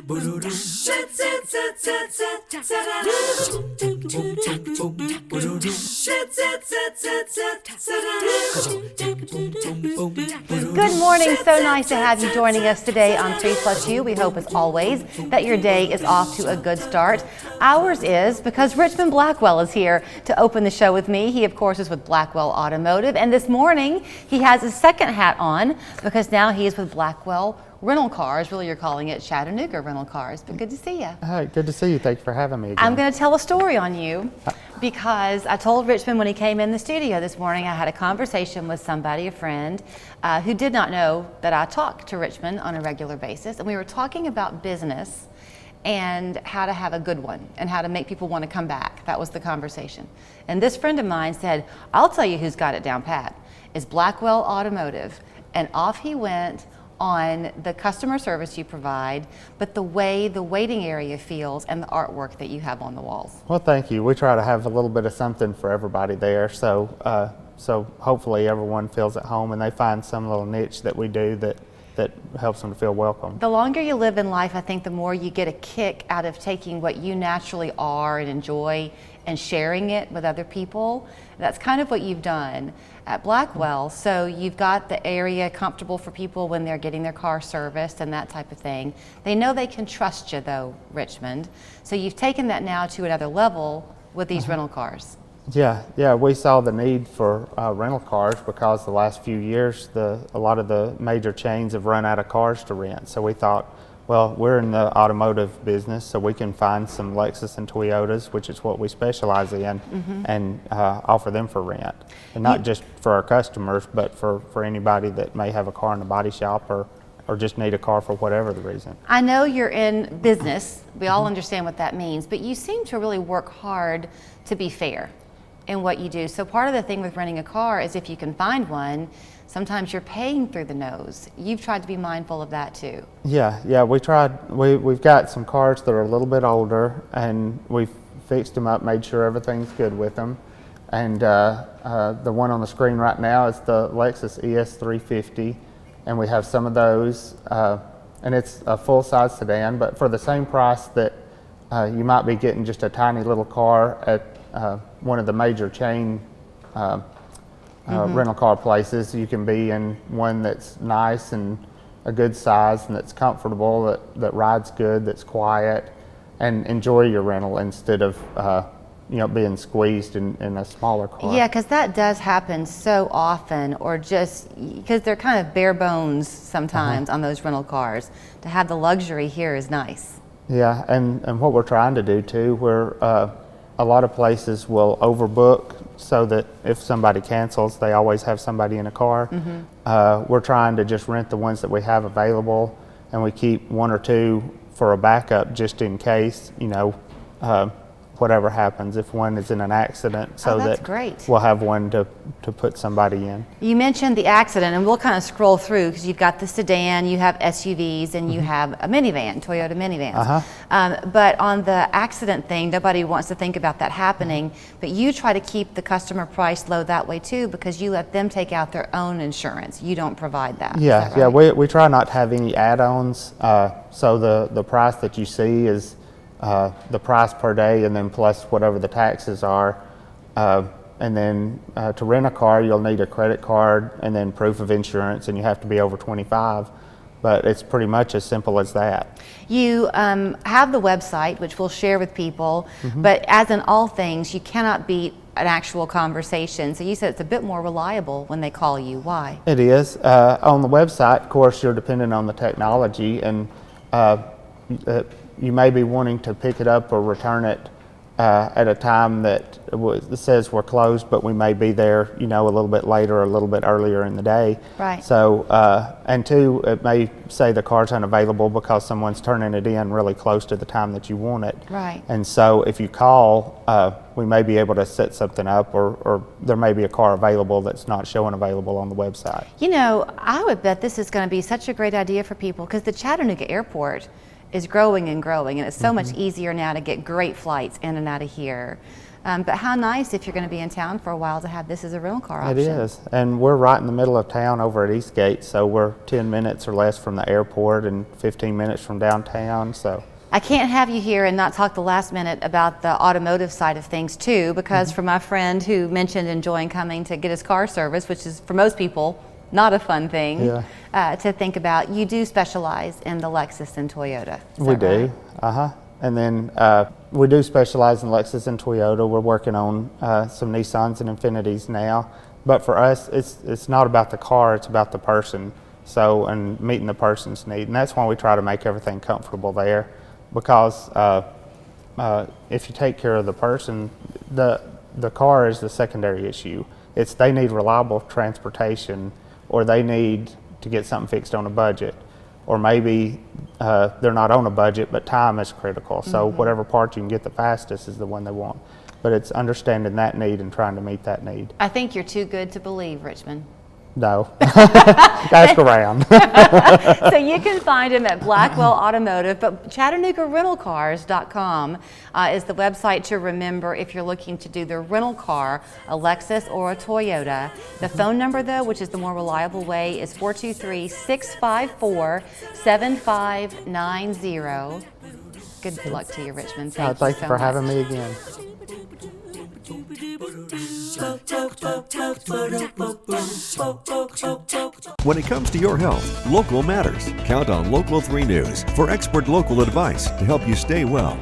Good morning. So nice to have you joining us today on 3+U. We hope, as always, that your day is off to a good start. Ours is because Richmond Blackwell is here to open the show with me. He, of course, is with Blackwell Automotive. And this morning, he has his second hat on because now he is with Blackwell Rental Cars. Really, you're calling it Chattanooga Rental Cars, but good to see you. Hi, good to see you. Thanks for having me again. I'm going to tell a story on you because I told Richmond when he came in the studio this morning, I had a conversation with somebody, a friend, who did not know that I talked to Richmond on a regular basis, and we were talking about business and how to have a good one and how to make people want to come back. That was the conversation. And this friend of mine said, I'll tell you who's got it down pat. It's Blackwell Automotive. And off he went on the customer service you provide, but the way the waiting area feels and the artwork that you have on the walls. Well, thank you. We try to have a little bit of something for everybody there, so hopefully everyone feels at home and they find some little niche that we do that helps them to feel welcome. The longer you live in life, I think the more you get a kick out of taking what you naturally are and enjoy and sharing it with other people. That's kind of what you've done at Blackwell. So you've got the area comfortable for people when they're getting their car serviced and that type of thing. They know they can trust you though, Richmond. So you've taken that now to another level with these rental cars. Yeah, we saw the need for rental cars because the last few years a lot of the major chains have run out of cars to rent. So we thought, well, we're in the automotive business, so we can find some Lexus and Toyotas, which is what we specialize in, and offer them for rent. And not just for our customers, but for anybody that may have a car in a body shop or just need a car for whatever the reason. I know you're in business. We all understand what that means, but you seem to really work hard to be fair in what you do. So part of the thing with renting a car is if you can find one, sometimes you're paying through the nose. You've tried to be mindful of that too. Yeah, we tried. We've got some cars that are a little bit older, and we've fixed them up, made sure everything's good with them. And the one on the screen right now is the Lexus ES350, and we have some of those, and it's a full-size sedan, but for the same price that you might be getting just a tiny little car at one of the major chain rental car places, you can be in one that's nice and a good size and that's comfortable, that rides good, that's quiet, and enjoy your rental instead of being squeezed in a smaller car. Yeah, because that does happen so often, or just because they're kind of bare bones sometimes on those rental cars. To have the luxury here is nice. Yeah, and what we're trying to do too, a lot of places will overbook so that if somebody cancels, they always have somebody in a car. We're trying to just rent the ones that we have available, and we keep one or two for a backup just in case, whatever happens, if one is in an accident, so that's that great. We'll have one to put somebody in. You mentioned the accident, and we'll kind of scroll through because you've got the sedan, you have SUVs, and you have a minivan, Toyota minivans. But on the accident thing, nobody wants to think about that happening, but you try to keep the customer price low that way too because you let them take out their own insurance. You don't provide that. Yeah, Is that right? yeah. We try not to have any add-ons, so the price that you see is the price per day, and then plus whatever the taxes are. And then to rent a car, you'll need a credit card and then proof of insurance, and you have to be over 25. But it's pretty much as simple as that. You have the website, which we'll share with people, but as in all things, you cannot beat an actual conversation. So you said it's a bit more reliable when they call you. Why? It is. On the website, of course, you're dependent on the technology, and you may be wanting to pick it up or return it at a time that says we're closed, but we may be there, a little bit later or a little bit earlier in the day. Right. So, and two, it may say the car's unavailable because someone's turning it in really close to the time that you want it. Right. And so if you call, we may be able to set something up, or there may be a car available that's not showing available on the website. I would bet this is going to be such a great idea for people because the Chattanooga airport is growing and growing, and it's so much easier now to get great flights in and out of here. But how nice if you're going to be in town for a while to have this as a rental car option. It is, and we're right in the middle of town over at Eastgate, so we're 10 minutes or less from the airport and 15 minutes from downtown. So I can't have you here and not talk the last minute about the automotive side of things too, because for my friend who mentioned enjoying coming to get his car service, which is for most people not a fun thing to think about, you do specialize in the Lexus and Toyota. We do, and then we do specialize in Lexus and Toyota. We're working on some Nissans and Infinitis now, but for us, it's not about the car; it's about the person. So, and meeting the person's need, and that's why we try to make everything comfortable there. Because if you take care of the person, the car is the secondary issue. It's they need reliable transportation, or they need to get something fixed on a budget, or maybe they're not on a budget, but time is critical. So whatever part you can get the fastest is the one they want. But it's understanding that need and trying to meet that need. I think you're too good to believe, Richmond. No, ask around. So you can find him at Blackwell Automotive, but ChattanoogaRentalCars.com is the website to remember if you're looking to do the rental car, a Lexus or a Toyota. The phone number, though, which is the more reliable way, is 423-654-7590. Good luck to you, Richmond. Thank you so for much. having me again. When it comes to your health, local matters. Count on Local 3 News for expert local advice to help you stay well.